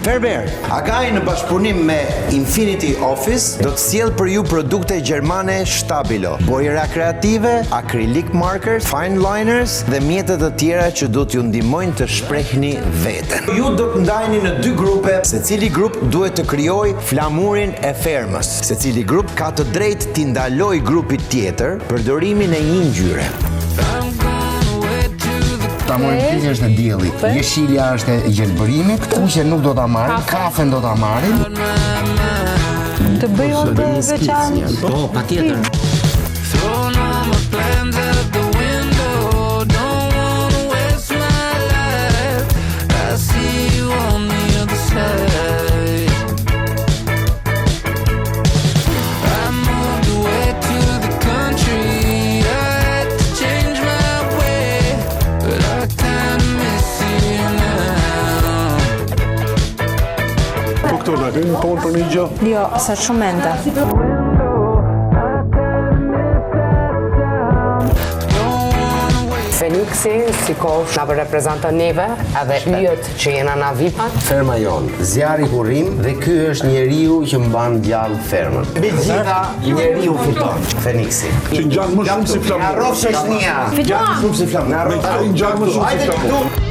Ferber, Agai në bashkëpunim me Infinity Office do të sjell për ju produkte gjermane Stabilo, bojëra kreative, acrylic markers, fine liners dhe mjetet të tjera që do t'ju ndihmojnë të shprehni veten. Ju do të ndajeni në 2 grupe, secili grup duhet të krijojë flamurin e fermës. Secili grup ka të drejtë t'i ndalojë grupit tjetër përdorimin e një ngjyre. Tamorinti është e diellit, jeshilja është e gjelbërimit, kuqe nuk do ta marrim, kafen do ta marrim. Të bëjë të veçantë. Po, patjetër. Në kënë tonë për një gjë? Jo, sa shumë ende. Feniksi, si kosh nga reprezenton neve, edhe yjet që jena na vipat. Ferma jonë, zjarri kurrim dhe ky është njeriu që mban gjallë fermën. Mbi gjitha, njeriu fiton. Feniksi. Që ngjan më shumë si flamur. Na rrofsh shnia. Fiton. Shumë si flamur. Na rrofsh. Ngjan më shumë si flamur.